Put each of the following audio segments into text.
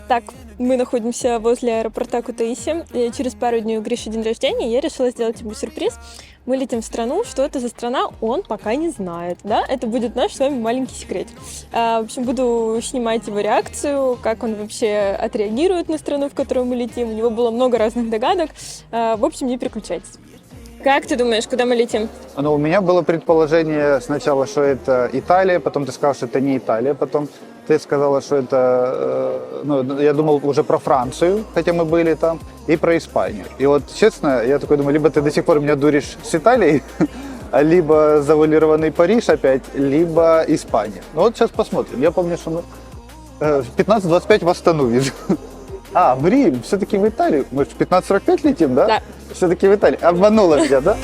Так, мы находимся возле аэропорта Кутаиси. И через пару дней у Гриши день рождения, я решила сделать ему сюрприз. Мы летим в страну, что это за страна, он пока не знает, да? Это будет наш с вами маленький секрет. В общем, буду снимать его реакцию, как он вообще отреагирует на страну, в которую мы летим. У него было много разных догадок. В общем, не переключайтесь. Как ты думаешь, куда мы летим? Ну, у меня было предположение сначала, что это Италия, потом ты сказал, что это не Италия, потом ты сказала, что это, я думал уже про Францию, хотя мы были там, и про Испанию. И вот, честно, я такой думаю, либо ты до сих пор меня дуришь с Италией, либо завуалированный Париж опять, либо Испания. Ну вот сейчас посмотрим. Я помню, что мы в 15:25 в Астану вижу. А, в Рим, все-таки в Италию. Мы в 15:45 летим, да? Да. Все-таки в Италии. Обманула меня, да?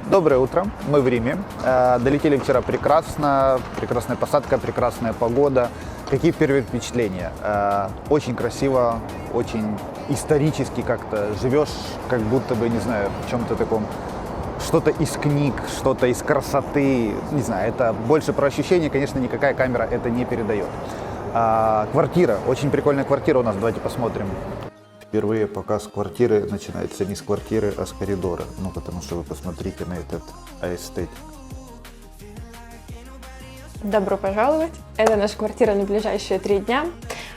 Доброе утро, мы в Риме. Долетели вчера прекрасно, прекрасная посадка, прекрасная погода. Какие первые впечатления? Очень красиво, очень исторически как-то. Живешь как будто бы, не знаю, в чем-то таком, что-то из книг, что-то из красоты. Не знаю, это больше про ощущения, конечно, никакая камера это не передает. Квартира, очень прикольная квартира у нас, давайте посмотрим. Впервые показ квартиры начинается не с квартиры, а с коридора. Ну, потому что вы посмотрите на этот эстет. Добро пожаловать. Это наша квартира на ближайшие 3 дня.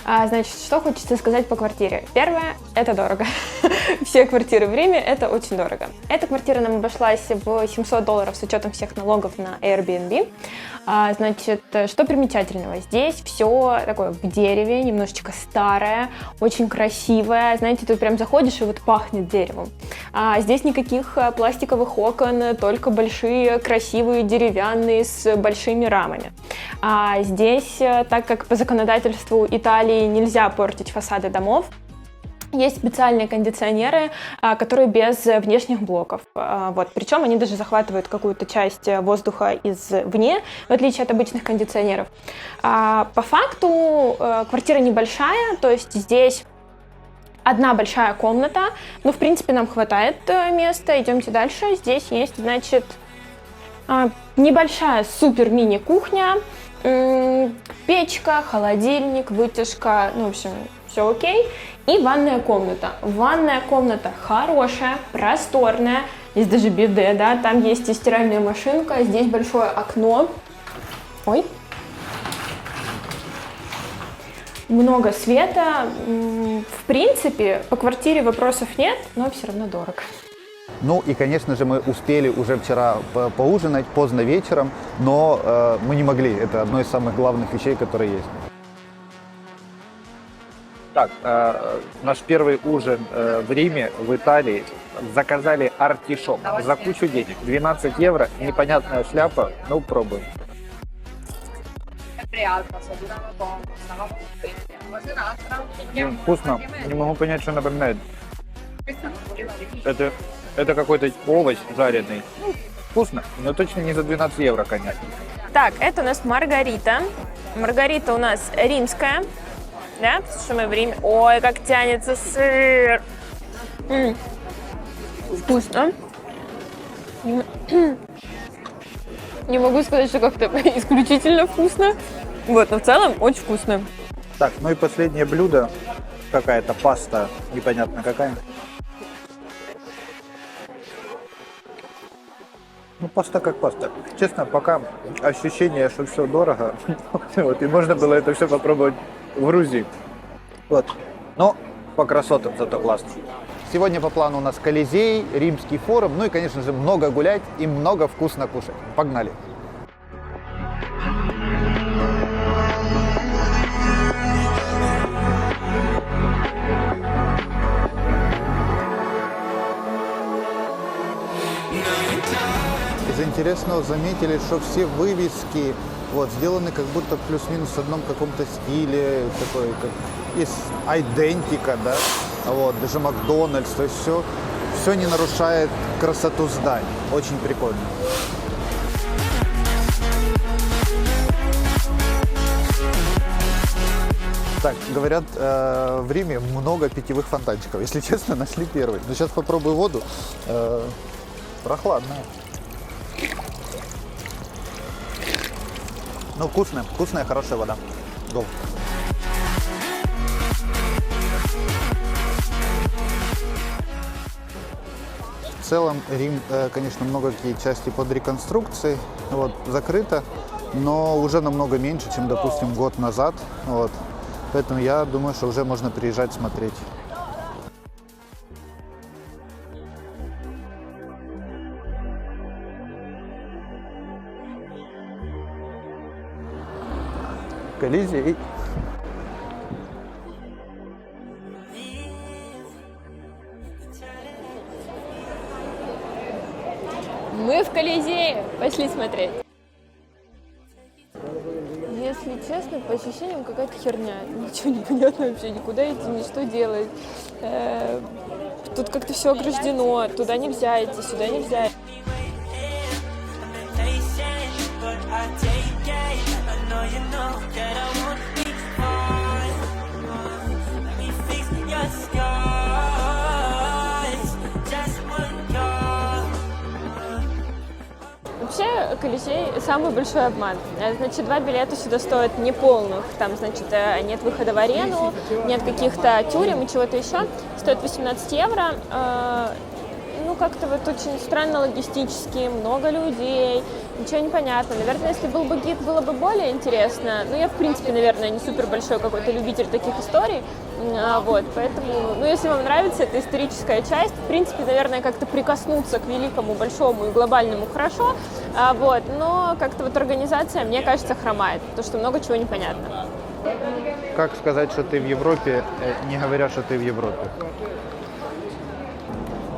Значит, что хочется сказать по квартире? Первое, это дорого. Все квартиры в Риме – это очень дорого. Эта квартира нам обошлась в $700 с учетом всех налогов на Airbnb. Значит, что примечательного? Здесь все такое в дереве, немножечко старое, очень красивое. Знаете, ты прям заходишь и вот пахнет деревом. Здесь никаких пластиковых окон, только большие, красивые, деревянные, с большими рамами. Здесь, так как по законодательству Италии нельзя портить фасады домов, есть специальные кондиционеры, которые без внешних блоков. Вот. Причем они даже захватывают какую-то часть воздуха извне, в отличие от обычных кондиционеров. По факту квартира небольшая, то есть здесь одна большая комната, но в принципе нам хватает места. Идемте дальше. Здесь есть, значит, небольшая супер-мини-кухня, печка, холодильник, вытяжка, ну, в общем, все окей. И ванная комната. Ванная комната хорошая, просторная, есть даже биде, да, там есть и стиральная машинка, здесь большое окно. Ой. Много света. В принципе, по квартире вопросов нет, но все равно дорого. Ну и, конечно же, мы успели уже вчера поужинать поздно вечером, но мы не могли. Это одно из самых главных вещей, которые есть. Так, наш первый ужин в Риме, в Италии. Заказали артишок за кучу денег. 12 евро, непонятная шляпа, ну пробуем. Вкусно, не могу понять, что напоминает. Это какой-то овощ жареный. Вкусно, но точно не за 12 евро, конечно. Так, это у нас маргарита. Маргарита у нас римская. Да, потому что мы в Риме. Ой, как тянется сыр. Вкусно. Не могу сказать, что как-то исключительно вкусно. Вот, но в целом очень вкусно. Так, ну и последнее блюдо. Какая-то паста, непонятно какая. Ну, паста как паста. Честно, пока ощущение, что все дорого. Вот, и можно было это все попробовать в Грузии. Вот. Но по красотам зато классно. Сегодня по плану у нас Колизей, Римский форум, ну и, конечно же, много гулять и много вкусно кушать. Погнали! Из интересного заметили, что все вывески вот, сделаны как будто в плюс-минус одном каком-то стиле, такой, как есть идентика, да, вот, даже Макдональдс, то есть все не нарушает красоту зданий. Очень прикольно. Так, говорят, в Риме много питьевых фонтанчиков. Если честно, нашли первый. Но сейчас попробую воду. Прохладная. Ну, вкусная, хорошая вода. Go. В целом Рим, конечно, много какие части под реконструкцией, вот, закрыто, но уже намного меньше, чем, допустим, год назад. Вот. Поэтому я думаю, что уже можно приезжать смотреть. Колизей. Мы в Колизее. Пошли смотреть. Если честно, по ощущениям какая-то херня. Ничего не понятно вообще, никуда идти, ни что делать. Тут как-то все ограждено. Туда нельзя идти, сюда нельзя. Вообще, Колизей – самый большой обман. Значит, 2 билета сюда стоят неполных. Там, значит, нет выхода в арену, нет каких-то тюрем и чего-то еще. Стоит 18 евро. Ну, как-то вот очень странно логистически, много людей, ничего не понятно. Наверное, если был бы гид, было бы более интересно. Ну, я, в принципе, наверное, не супер большой какой-то любитель таких историй. Вот, поэтому, ну, если вам нравится эта историческая часть, в принципе, наверное, как-то прикоснуться к великому, большому и глобальному хорошо. Вот, но как-то вот организация, мне кажется, хромает, потому что много чего непонятно. Как сказать, что ты в Европе, не говоря, что ты в Европе?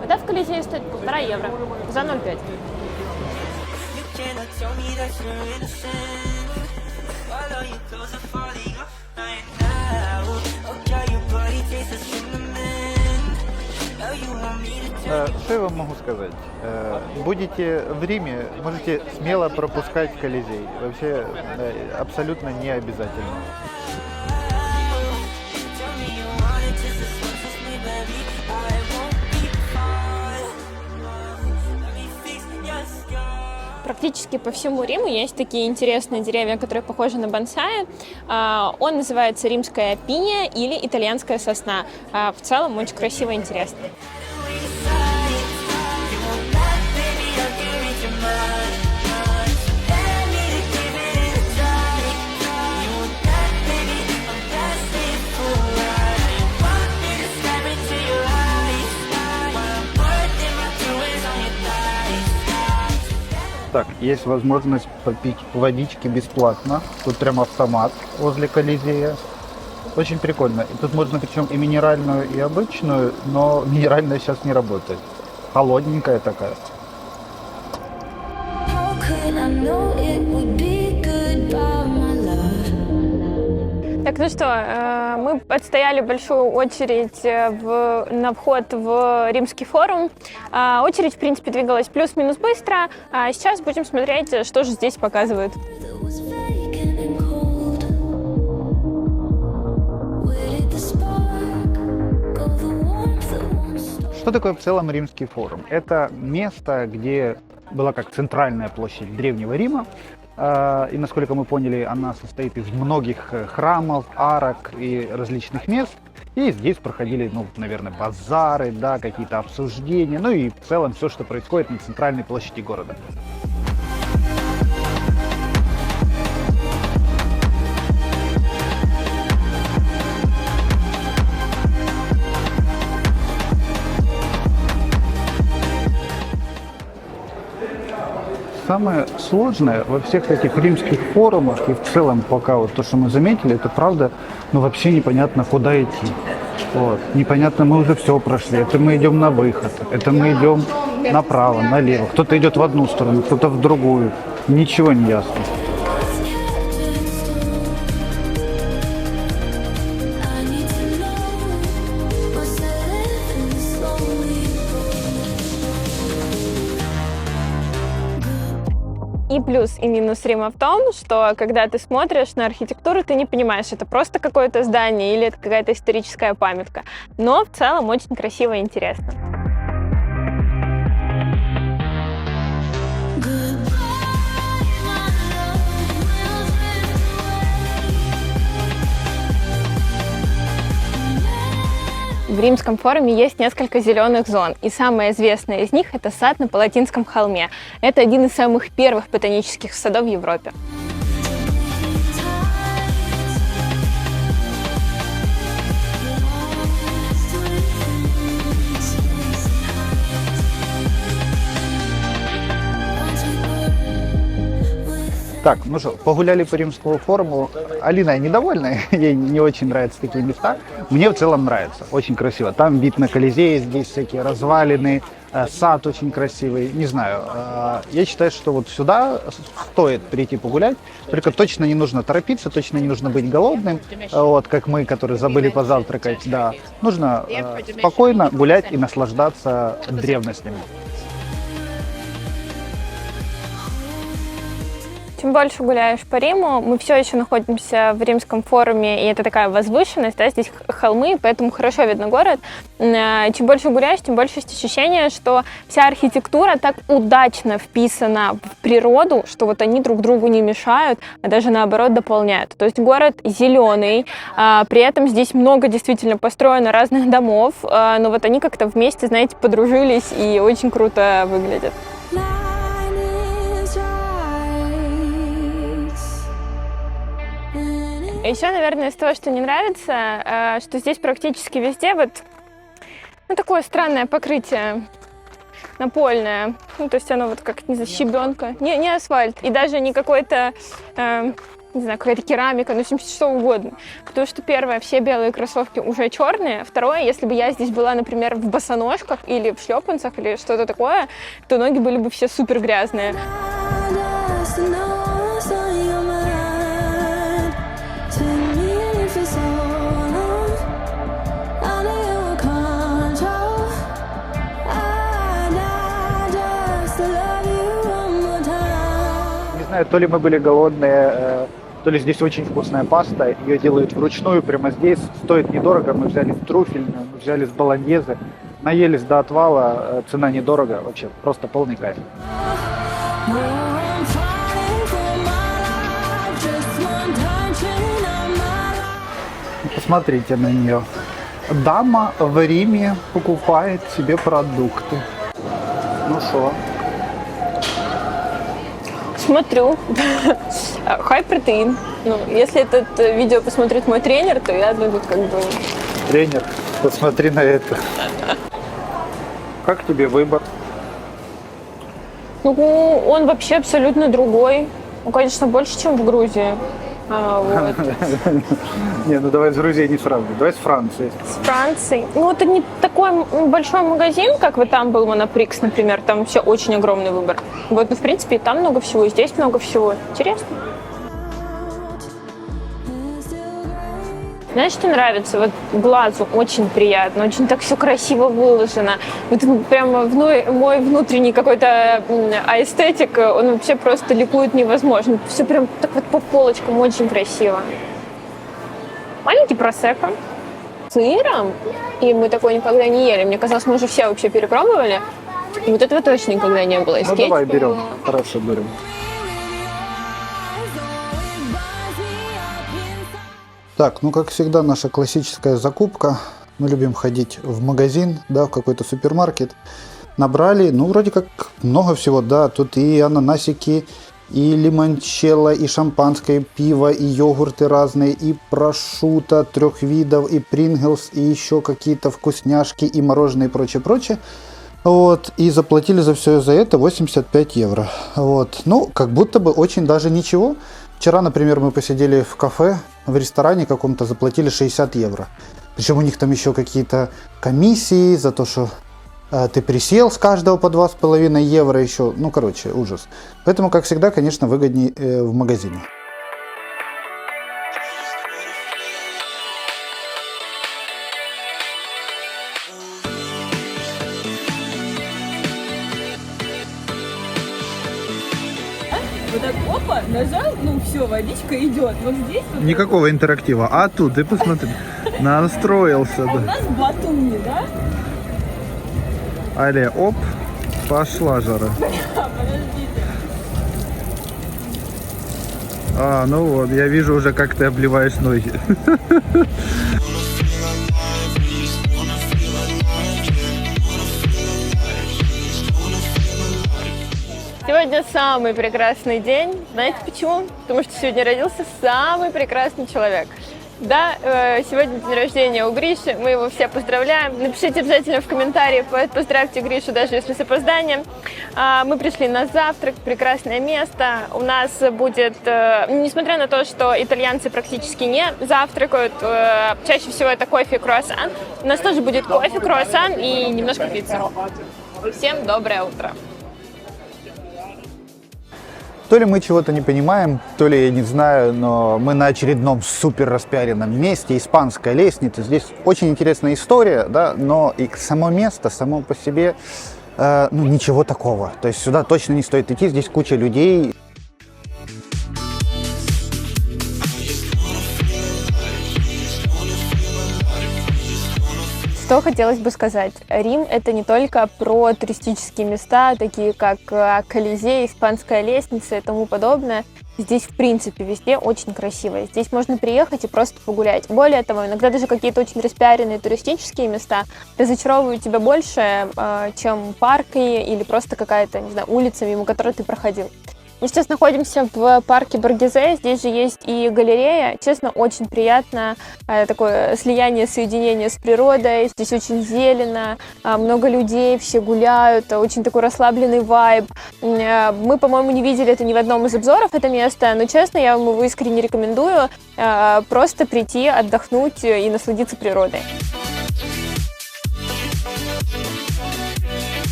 Вода в Колизее стоит 1,5 евро за 0,5. Что я вам могу сказать? Будете в Риме, можете смело пропускать Колизей. Вообще абсолютно не обязательно. Практически по всему Риму есть такие интересные деревья, которые похожи на бонсай. Он называется римская пиния или итальянская сосна. В целом очень красиво и интересно. Так, есть возможность попить водички бесплатно. Тут прям автомат возле Колизея. Очень прикольно. И тут можно причем и минеральную, и обычную, но минеральная сейчас не работает. Холодненькая такая. Так, ну что, мы отстояли большую очередь на вход в Римский форум. Очередь, в принципе, двигалась плюс-минус быстро. А сейчас будем смотреть, что же здесь показывают. Что такое в целом Римский форум? Это место, где была как центральная площадь Древнего Рима. И, насколько мы поняли, она состоит из многих храмов, арок и различных мест. И здесь проходили, ну, наверное, базары, да, какие-то обсуждения, ну и в целом все, что происходит на центральной площади города. Самое сложное во всех этих римских форумах и в целом пока вот то, что мы заметили, это правда, ну вообще непонятно, куда идти. Вот. Непонятно, мы уже все прошли, это мы идем на выход, это мы идем направо, налево. Кто-то идет в одну сторону, кто-то в другую. Ничего не ясно. И плюс, и минус Рима в том, что когда ты смотришь на архитектуру, ты не понимаешь, это просто какое-то здание или это какая-то историческая памятка. Но в целом очень красиво и интересно. В Римском форуме есть несколько зеленых зон, и самая известная из них – это сад на Палатинском холме. Это один из самых первых ботанических садов в Европе. Так, ну что, погуляли по Римскому форуму. Алина недовольна, ей не очень нравятся такие места. Мне в целом нравится, очень красиво. Там вид на Колизей, здесь всякие развалины, сад очень красивый. Не знаю, я считаю, что вот сюда стоит прийти погулять. Только точно не нужно торопиться, точно не нужно быть голодным, вот, как мы, которые забыли позавтракать. Да. Нужно спокойно гулять и наслаждаться древностями. Чем больше гуляешь по Риму, мы все еще находимся в Римском форуме, и это такая возвышенность, да, здесь холмы, поэтому хорошо видно город. Чем больше гуляешь, тем больше есть ощущение, что вся архитектура так удачно вписана в природу, что вот они друг другу не мешают, а даже наоборот дополняют. То есть город зеленый, при этом здесь много действительно построено разных домов, но вот они как-то вместе, знаете, подружились и очень круто выглядят. Еще, наверное, из того, что не нравится, что здесь практически везде вот такое странное покрытие напольное. Ну, то есть оно вот как, не знаю, щебенка, не асфальт, и даже не какой-то, не знаю, какая-то керамика, ну, в общем, что угодно. Потому что, первое, все белые кроссовки уже черные. Второе, если бы я здесь была, например, в босоножках или в шлепанцах или что-то такое, то ноги были бы все супер грязные. То ли мы были голодные, то ли здесь очень вкусная паста, ее делают вручную прямо здесь, стоит недорого, мы взяли трюфельную, мы взяли с болоньезе, наелись до отвала, цена недорого, вообще просто полный кайф. Посмотрите на нее. Дама в Риме покупает себе продукты. Ну что? Смотрю. Хай протеин. Ну, если это видео посмотрит мой тренер, то я тут как бы... Тренер, посмотри на это. Как тебе выбор? Ну, он вообще абсолютно другой. Ну, конечно, больше, чем в Грузии. Вот. Не, ну давай с Грузией не сравнивай, давай с Францией. С Францией. Ну, это не такой большой магазин, как вот там был Моноприкс, например. Там вообще очень огромный выбор. Вот, ну, в принципе, и там много всего, и здесь много всего. Интересно. Знаешь, что нравится? Вот глазу очень приятно, очень так все красиво выложено. Вот прямо мой внутренний какой-то аэстетик, он вообще просто ликует невозможно. Все прям так вот по полочкам очень красиво. Маленький просекко с сыром, и мы такое никогда не ели. Мне казалось, мы уже все вообще перепробовали. И вот этого точно никогда не было. Ну давай берем, хорошо берем. Так, ну как всегда наша классическая закупка. Мы любим ходить в магазин, да, в какой-то супермаркет. Набрали, ну вроде как много всего, да. Тут и ананасики, и лимончелло, и шампанское, и пиво, и йогурты разные, и прошутто 3 видов, и принглс, и еще какие-то вкусняшки, и мороженое, и прочее. Вот, и заплатили за все за это 85 евро. Вот, ну, как будто бы очень даже ничего. Вчера, например, мы посидели в кафе, в ресторане каком-то, заплатили 60 евро. Причем у них там еще какие-то комиссии за то, что ты присел с каждого по 2,5 евро еще. Ну, короче, ужас. Поэтому, как всегда, конечно, выгоднее в магазине. Вот так, опа, нажал, ну все, водичка идет. Вот здесь вот. Никакого интерактива. А тут, ты посмотри, настроился. А у нас Батуми, да? Але, оп, пошла жара. Подождите. А, ну вот, я вижу уже, как ты обливаешь ноги. Сегодня самый прекрасный день. Знаете почему? Потому что сегодня родился самый прекрасный человек. Да, сегодня день рождения у Гриши, мы его все поздравляем. Напишите обязательно в комментарии, поздравьте Гришу, даже если с опозданием. Мы пришли на завтрак, прекрасное место. У нас будет, несмотря на то, что итальянцы практически не завтракают, чаще всего это кофе и круассан, у нас тоже будет кофе, круассан и немножко пиццы. Всем доброе утро! То ли мы чего-то не понимаем, то ли я не знаю, но мы на очередном супер распиаренном месте, испанская лестница. Здесь очень интересная история, да, но и само место, само по себе, ничего такого. То есть сюда точно не стоит идти, здесь куча людей. Что хотелось бы сказать? Рим – это не только про туристические места, такие как Колизей, Испанская лестница и тому подобное. Здесь, в принципе, везде очень красиво. Здесь можно приехать и просто погулять. Более того, иногда даже какие-то очень распиаренные туристические места разочаровывают тебя больше, чем парки или просто какая-то, не знаю, улица, мимо которой ты проходил. Мы сейчас находимся в парке Боргезе, здесь же есть и галерея. Честно, очень приятно, такое слияние, соединение с природой. Здесь очень зелено, много людей, все гуляют, очень такой расслабленный вайб. Мы, по-моему, не видели это ни в одном из обзоров, это место, но, честно, я вам его искренне рекомендую просто прийти, отдохнуть и насладиться природой.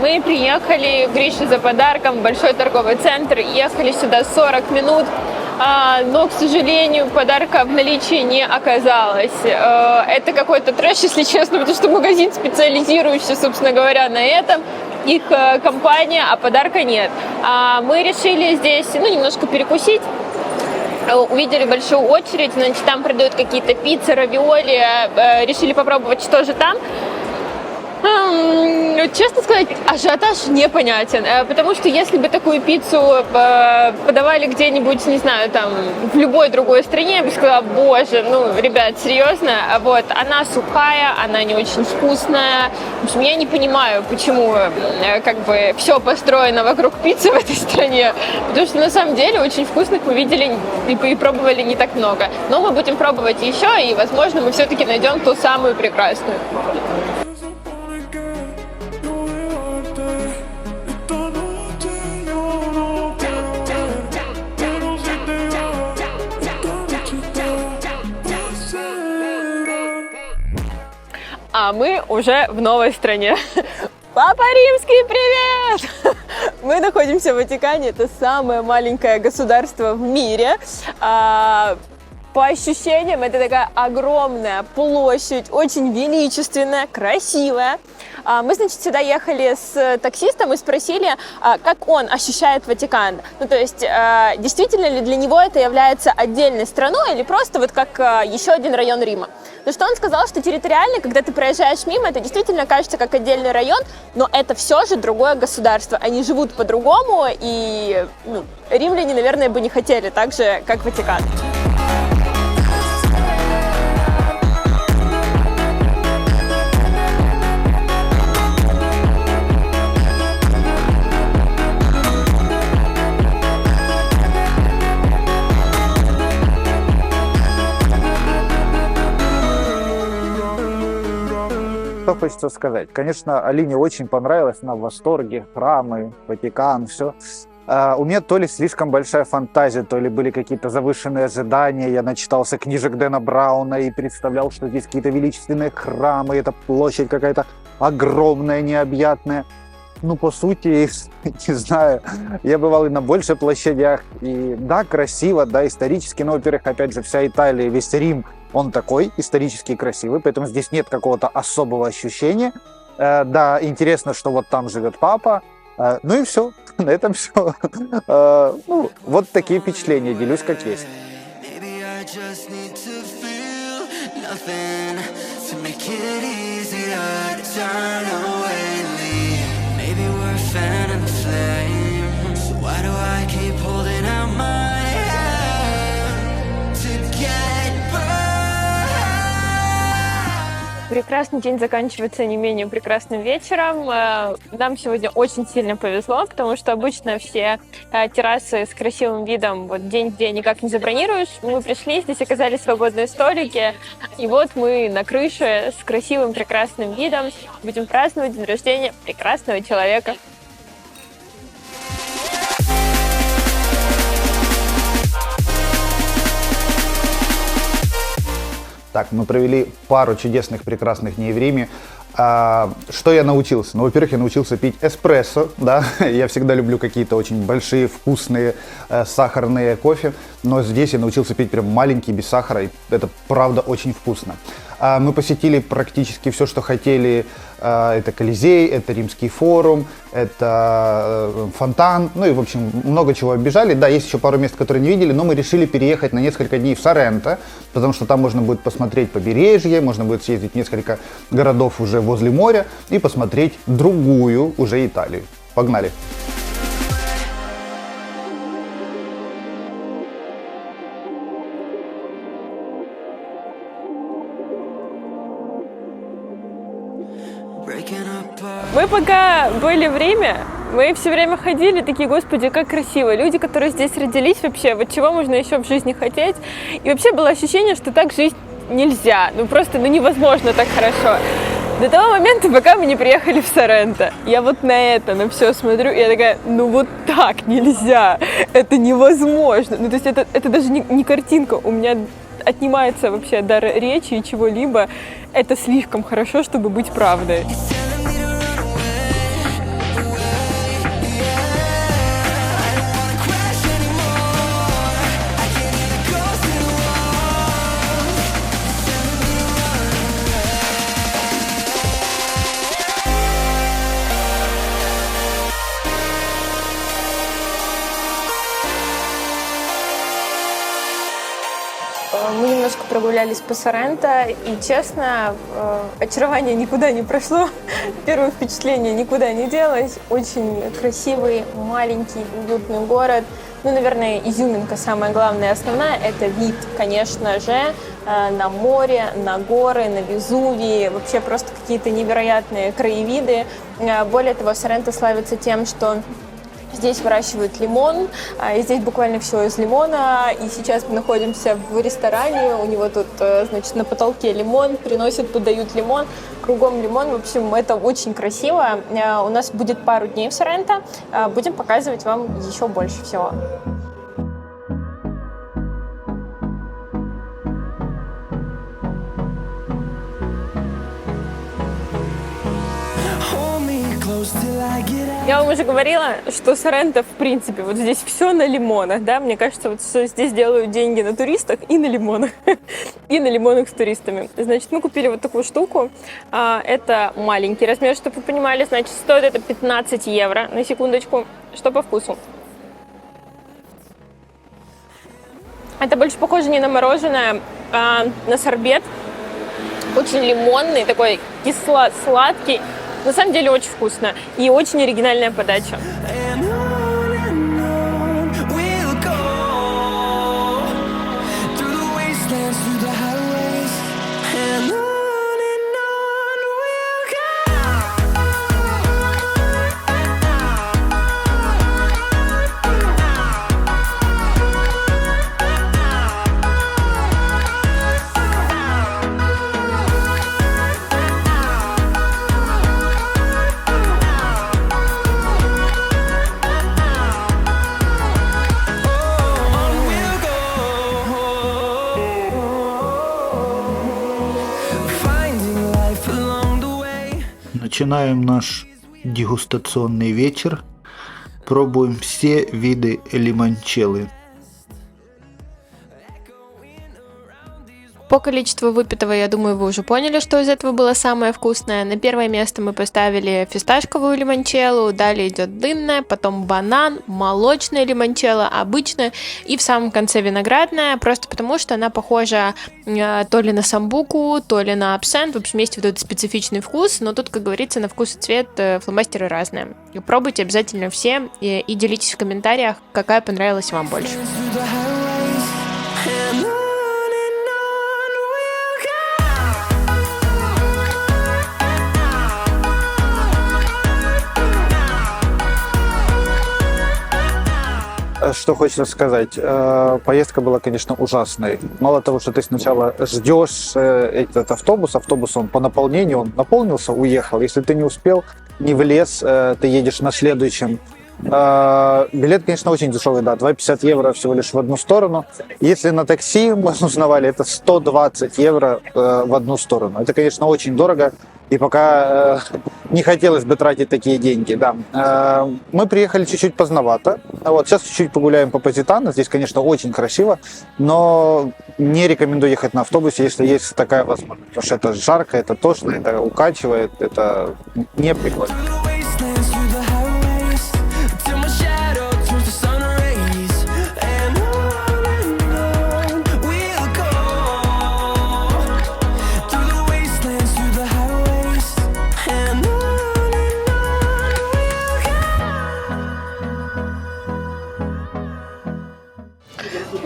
Мы приехали к Грише за подарком в большой торговый центр, ехали сюда 40 минут, но, к сожалению, подарка в наличии не оказалось. Это какой-то трэш, если честно, потому что магазин, специализирующийся, собственно говоря, на этом, их компания, а подарка нет. Мы решили здесь, немножко перекусить. Увидели большую очередь, значит, там продают какие-то пиццы, равиоли, решили попробовать, что же там. Честно сказать, ажиотаж непонятен, потому что если бы такую пиццу подавали где-нибудь, не знаю, там, в любой другой стране, я бы сказала, боже, ребят, серьезно, вот, она сухая, она не очень вкусная, в общем, я не понимаю, почему, все построено вокруг пиццы в этой стране, потому что, на самом деле, очень вкусных мы видели и пробовали не так много, но мы будем пробовать еще, и, возможно, мы все-таки найдем ту самую прекрасную. А мы уже в новой стране. Папа Римский, привет! Мы находимся в Ватикане, это самое маленькое государство в мире. По ощущениям, это такая огромная площадь, очень величественная, красивая. Мы, значит, сюда ехали с таксистом и спросили, как он ощущает Ватикан. То есть, действительно ли для него это является отдельной страной или просто вот как еще один район Рима. Но что он сказал, что территориально, когда ты проезжаешь мимо, это действительно кажется как отдельный район, но это все же другое государство. Они живут по-другому, и римляне, наверное, бы не хотели так же, как Ватикан. Что хочется сказать? Конечно, Алине очень понравилось, она в восторге, храмы, Ватикан, все. У меня то ли слишком большая фантазия, то ли были какие-то завышенные ожидания. Я начитался книжек Дэна Брауна и представлял, что здесь какие-то величественные храмы, эта площадь какая-то огромная, необъятная. По сути, не знаю, я бывал и на больших площадях, и да, красиво, да, исторически, но, во-первых, опять же, вся Италия, весь Рим, он такой исторически красивый, поэтому здесь нет какого-то особого ощущения. Да, интересно, что вот там живет папа, и все, на этом все. Вот такие впечатления, делюсь как есть. Прекрасный день заканчивается не менее прекрасным вечером. Нам сегодня очень сильно повезло, потому что обычно все террасы с красивым видом вот день в день никак не забронируешь. Мы пришли, здесь оказались свободные столики, и вот мы на крыше с красивым прекрасным видом будем праздновать день рождения прекрасного человека. Так, мы провели пару чудесных, прекрасных дней в Риме. Что я научился? Ну, во-первых, я научился пить эспрессо, да, я всегда люблю какие-то очень большие, вкусные, сахарные кофе, но здесь я научился пить прям маленький, без сахара, и это правда очень вкусно. Мы посетили практически все, что хотели. Это Колизей, это Римский форум, это фонтан, ну и, в общем, много чего оббежали. Да, есть еще пару мест, которые не видели, но мы решили переехать на несколько дней в Соренто, потому что там можно будет посмотреть побережье, можно будет съездить в несколько городов уже возле моря и посмотреть другую уже Италию. Погнали! Мы пока были в Риме, мы все время ходили, такие, господи, как красиво. Люди, которые здесь родились вообще, вот чего можно еще в жизни хотеть? И вообще было ощущение, что так жить нельзя, просто невозможно так хорошо. До того момента, пока мы не приехали в Соренто. Я вот на все смотрю, и я такая, вот так нельзя, это невозможно. То есть это даже не картинка, у меня отнимается вообще дар речи и чего-либо. Это слишком хорошо, чтобы быть правдой. Мы немножко прогулялись по Соренто, и, честно, очарование никуда не прошло, первое впечатление никуда не делось. Очень красивый, маленький, уютный город. Наверное, изюминка самая главная и основная – это вид, конечно же, на море, на горы, на Везувий, вообще просто какие-то невероятные краевиды. Более того, Соренто славится тем, что здесь выращивают лимон, и здесь буквально все из лимона. И сейчас мы находимся в ресторане, у него тут, значит, на потолке лимон, приносят, подают лимон, кругом лимон. В общем, это очень красиво. У нас будет пару дней в Соренто, будем показывать вам еще больше всего. Я вам уже говорила, что Соренто, в принципе, вот здесь все на лимонах, да, мне кажется, вот здесь делают деньги на туристах и на лимонах, и на лимонах с туристами. Значит, мы купили вот такую штуку, это маленький размер, чтобы вы понимали, значит, стоит это 15 евро, на секундочку, что по вкусу. Это больше похоже не на мороженое, а на сорбет, очень лимонный, такой кисло-сладкий. На самом деле очень вкусно и очень оригинальная подача. Начинаем наш дегустационный вечер. Пробуем все виды лимончелло. По количеству выпитого, я думаю, вы уже поняли, что из этого было самое вкусное. На первое место мы поставили фисташковую лимончелло, далее идет дынная, потом банан, молочная лимончелло, обычная, и в самом конце виноградная, просто потому что она похожа то ли на самбуку, то ли на абсент. В общем, есть вот этот специфичный вкус, но тут, как говорится, на вкус и цвет фломастеры разные. Пробуйте обязательно все и делитесь в комментариях, какая понравилась вам больше. Что хочется сказать. Поездка была, конечно, ужасной. Мало того, что ты сначала ждешь этот автобус он по наполнению, он наполнился, уехал. Если ты не успел, не влез, ты едешь на следующем. Билет, конечно, очень дешевый, да, 2,50 евро всего лишь в одну сторону. Если на такси, мы узнавали, это 120 евро в одну сторону. Это, конечно, очень дорого, и пока не хотелось бы тратить такие деньги, да. Мы приехали чуть-чуть поздновато, вот, сейчас чуть-чуть погуляем по Позитано, здесь, конечно, очень красиво, но не рекомендую ехать на автобусе, если есть такая возможность, потому что это жарко, это тошно, это укачивает, это не прикольно.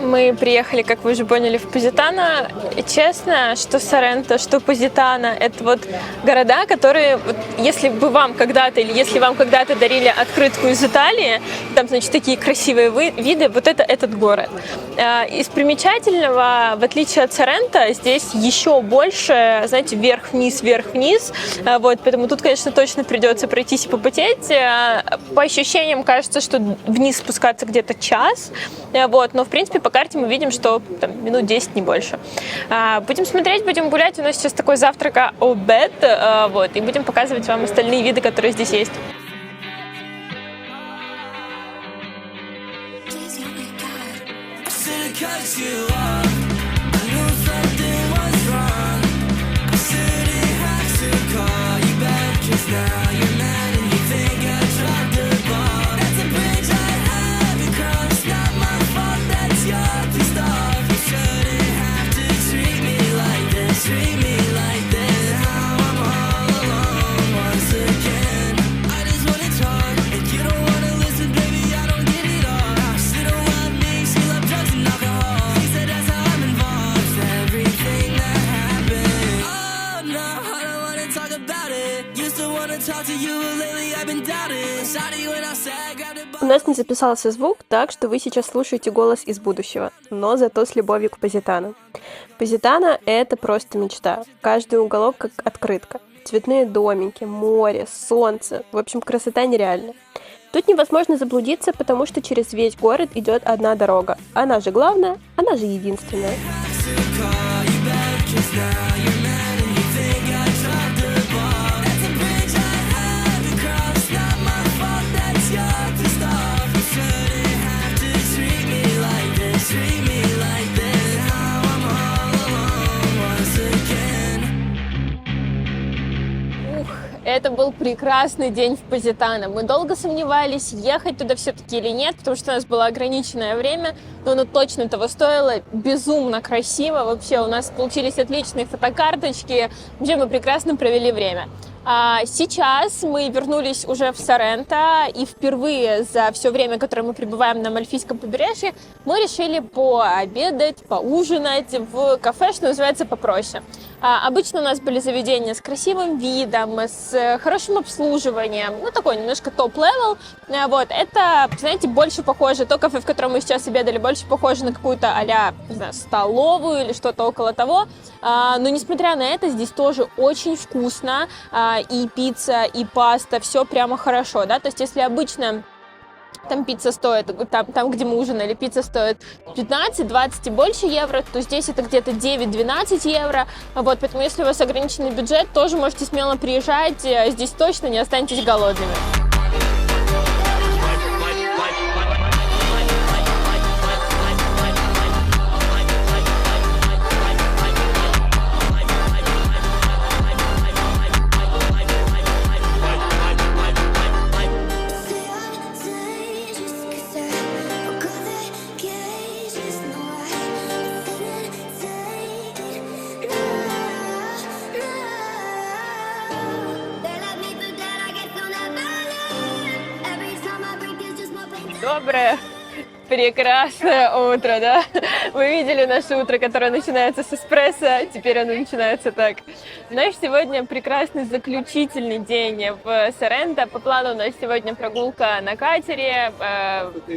Мы приехали, как вы уже поняли, в Позитано. И честно, что Соренто, что Позитано — это вот города, которые, вот, если бы вам когда-то, или если вам когда-то дарили открытку из Италии, там, значит, такие красивые виды, вот это этот город. Из примечательного, в отличие от Соренто, здесь еще больше, знаете, вверх-вниз, вверх-вниз. Вот, поэтому тут, конечно, точно придется пройтись и попотеть. По ощущениям кажется, что вниз спускаться где-то час. Вот, но, в принципе, по карте мы видим, что там, минут 10, не больше. Будем смотреть, будем гулять. У нас сейчас такой завтрак-обед. Вот, и будем показывать вам остальные виды, которые здесь есть. У нас не записался звук, так что вы сейчас слушаете голос из будущего, но зато с любовью к Позитано. Позитано — это просто мечта. Каждый уголок как открытка. Цветные домики, море, солнце. В общем, красота нереальная. Тут невозможно заблудиться, потому что через весь город идет одна дорога. Она же главная, она же единственная. Это был прекрасный день в Позитано. Мы долго сомневались, ехать туда все-таки или нет, потому что у нас было ограниченное время, но оно точно того стоило. Безумно красиво. Вообще у нас получились отличные фотокарточки. Вообще мы прекрасно провели время. Сейчас мы вернулись уже в Соренто, и впервые за все время, которое мы пребываем на Мальфийском побережье, мы решили пообедать, поужинать в кафе, что называется, попроще. Обычно у нас были заведения с красивым видом, с хорошим обслуживанием, ну такой немножко топ-левел. Вот, это, знаете, больше похоже, то кафе, в котором мы сейчас обедали, больше похоже на какую-то а-ля, не знаю, столовую или что-то около того. Но несмотря на это, здесь тоже очень вкусно, и пицца, и паста, все прямо хорошо, да, то есть если обычно там пицца стоит, там, где мы ужинали, пицца стоит 15, 20 и больше евро, то здесь это где-то 9-12 евро. Вот, поэтому если у вас ограниченный бюджет, тоже можете смело приезжать, здесь точно не останетесь голодными. Прекрасное утро, да? Вы видели наше утро, которое начинается с эспрессо, теперь оно начинается так. Наш сегодня прекрасный заключительный день в Соренто. По плану у нас сегодня прогулка на катере.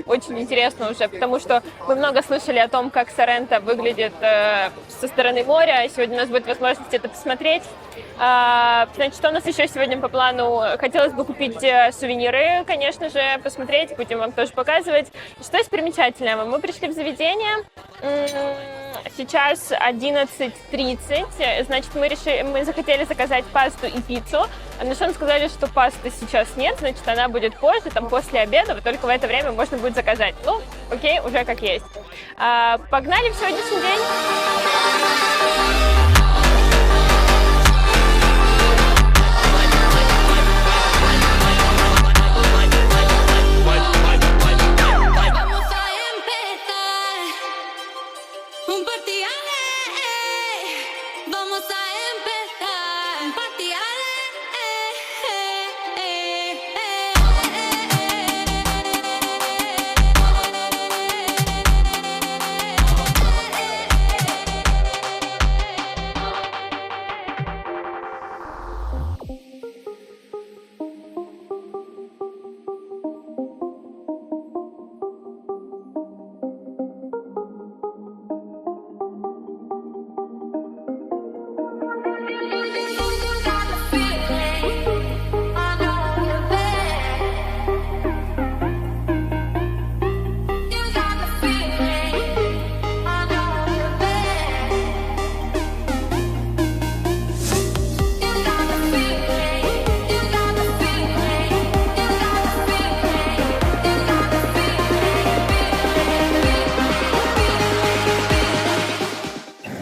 Очень интересно уже, потому что мы много слышали о том, как Соренто выглядит со стороны моря. Сегодня у нас будет возможность это посмотреть. Значит, что у нас еще сегодня по плану? Хотелось бы купить сувениры, конечно же, посмотреть, будем вам тоже показывать. Что есть примечательного? Мы пришли в заведение, сейчас 11:30, значит, мы захотели заказать пасту и пиццу, но что нам сказали, что пасты сейчас нет, значит, она будет позже, там после обеда, вот только в это время можно будет заказать. Ну, окей, уже как есть. Погнали в сегодняшний день.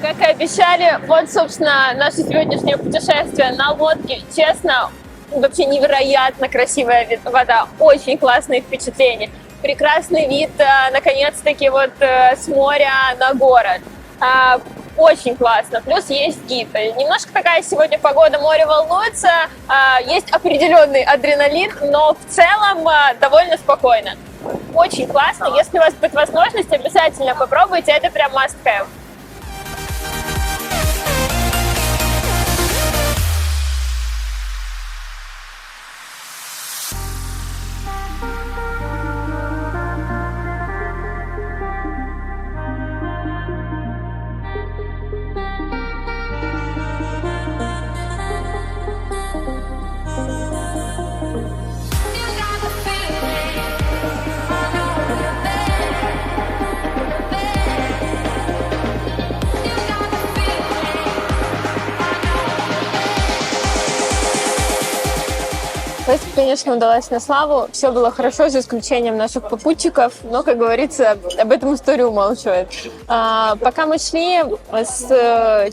Как и обещали, вот, собственно, наше сегодняшнее путешествие на лодке. Честно, вообще невероятно красивая вода, очень классные впечатления. Прекрасный вид, наконец-таки, вот с моря на город. Очень классно. Плюс есть гид. Немножко такая сегодня погода, море волнуется, есть определенный адреналин, но в целом довольно спокойно. Очень классно. Если у вас будет возможность, обязательно попробуйте. Это прям must have. Поездка, конечно, удалась на славу. Все было хорошо, за исключением наших попутчиков. Но, как говорится, об этом история умалчивает. Пока мы шли с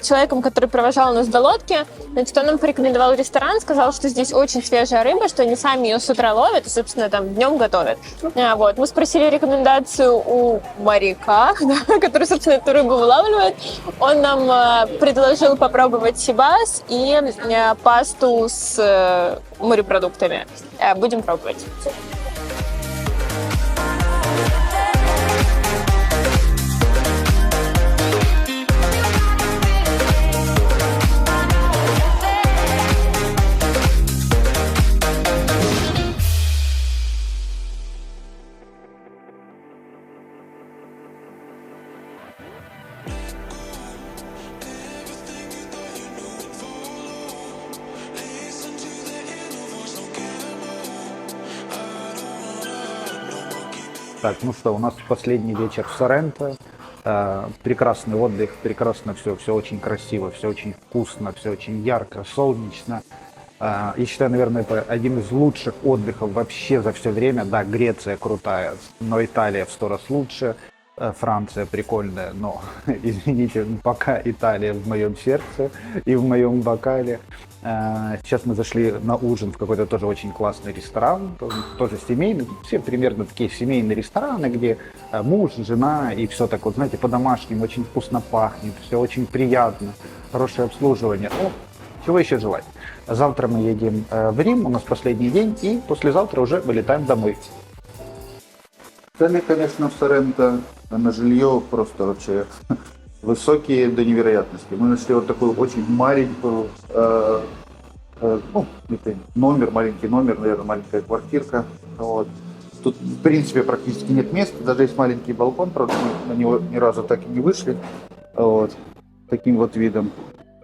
человеком, который провожал нас до лодки, значит, он нам порекомендовал ресторан, сказал, что здесь очень свежая рыба, что они сами ее с утра ловят и, собственно, там днем готовят. Вот. Мы спросили рекомендацию у моряка, который, собственно, эту рыбу вылавливает. Он нам предложил попробовать сибас и пасту с морепродуктами. Будем пробовать. Так, ну что, у нас последний вечер в Соренто. Прекрасный отдых, прекрасно все очень красиво, все очень вкусно, все очень ярко, солнечно. Я считаю, наверное, это один из лучших отдыхов вообще за все время. Да, Греция крутая, но Италия в 100 раз лучше. Франция прикольная, но, извините, пока Италия в моем сердце и в моем бокале. Сейчас мы зашли на ужин в какой-то тоже очень классный ресторан, тоже семейный, все примерно такие семейные рестораны, где муж, жена и все так вот, знаете, по-домашнему, очень вкусно пахнет, все очень приятно, хорошее обслуживание. Ну, чего еще желать? Завтра мы едем в Рим, у нас последний день, и послезавтра уже вылетаем домой. Цены, конечно, в Соренто на жилье просто вообще высокие до невероятности. Мы нашли вот такую очень маленькую, номер, маленький номер, наверное, маленькая квартирка. Вот. Тут, в принципе, практически нет места, даже есть маленький балкон, правда, мы на него ни разу так и не вышли. Вот. Таким вот видом.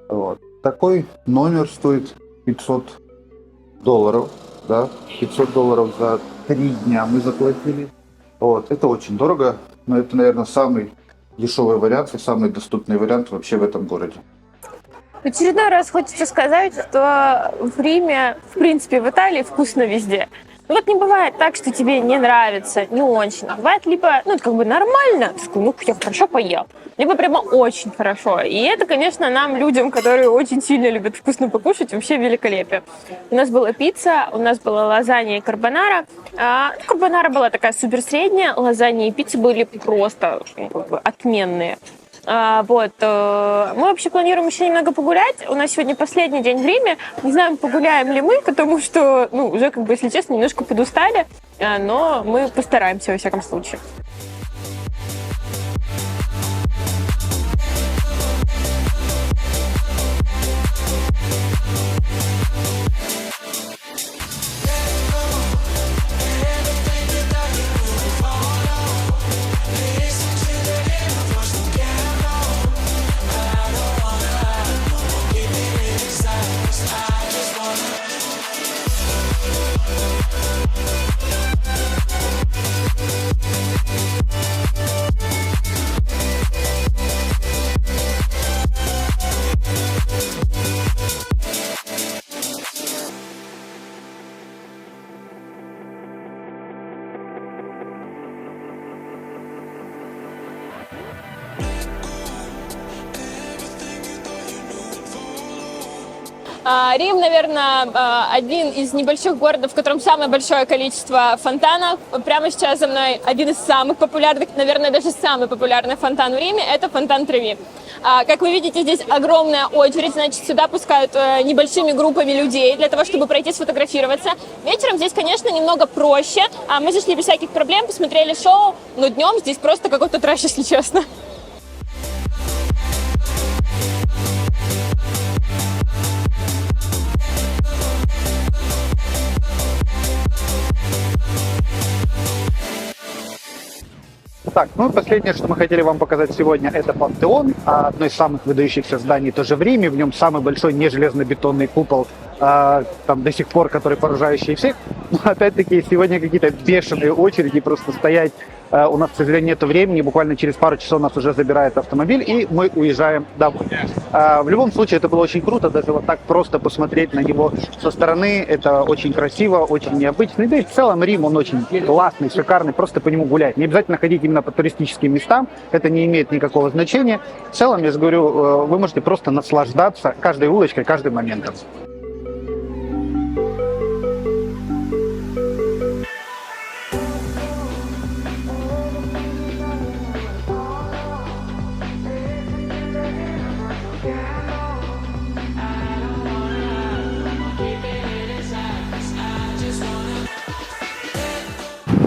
Вот. Такой номер стоит $500, да, $500 за 3 дня мы заплатили. Вот. Это очень дорого, но это, наверное, самый дешевый вариант и самый доступный вариант вообще в этом городе. В очередной раз хочется сказать, что в Риме, в принципе, в Италии вкусно везде. Ну вот не бывает так, что тебе не нравится, не очень. Бывает либо, нормально, я хорошо поел, либо прямо очень хорошо. И это, конечно, нам, людям, которые очень сильно любят вкусно покушать, вообще великолепие. У нас была пицца, у нас была лазанья и карбонара. Карбонара была такая супер средняя, лазанья и пицца были просто отменные. Мы вообще планируем еще немного погулять. У нас сегодня последний день в Риме. Не знаем, погуляем ли мы, потому что, уже, если честно, немножко подустали. Но мы постараемся, во всяком случае. Рим, наверное, один из небольших городов, в котором самое большое количество фонтанов. Прямо сейчас за мной один из самых популярных, наверное, даже самый популярный фонтан в Риме – это фонтан Треви. Как вы видите, здесь огромная очередь, значит, сюда пускают небольшими группами людей для того, чтобы пройти сфотографироваться. Вечером здесь, конечно, немного проще. Мы зашли без всяких проблем, посмотрели шоу, но днем здесь просто какой-то трэш, если честно. Так, последнее, что мы хотели вам показать сегодня, это Пантеон, одно из самых выдающихся зданий тоже в Риме. В нем самый большой не железнобетонный купол, до сих пор, который поражающий всех. Но опять-таки сегодня какие-то бешеные очереди, просто стоять. У нас, к сожалению, нет времени, буквально через пару часов нас уже забирает автомобиль, и мы уезжаем домой. В любом случае, это было очень круто, даже вот так просто посмотреть на него со стороны. Это очень красиво, очень необычно. Да и в целом Рим, он очень классный, шикарный, просто по нему гулять. Не обязательно ходить именно по туристическим местам, это не имеет никакого значения. В целом, я же говорю, вы можете просто наслаждаться каждой улочкой, каждым моментом.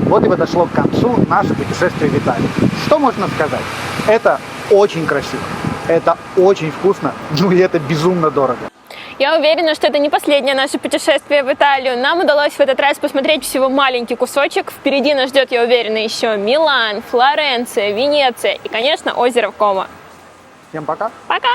Вот и подошло к концу наше путешествие в Италию. Что можно сказать? Это очень красиво, это очень вкусно, и это безумно дорого. Я уверена, что это не последнее наше путешествие в Италию. Нам удалось в этот раз посмотреть всего маленький кусочек. Впереди нас ждет, я уверена, еще Милан, Флоренция, Венеция и, конечно, озеро Комо. Всем пока! Пока!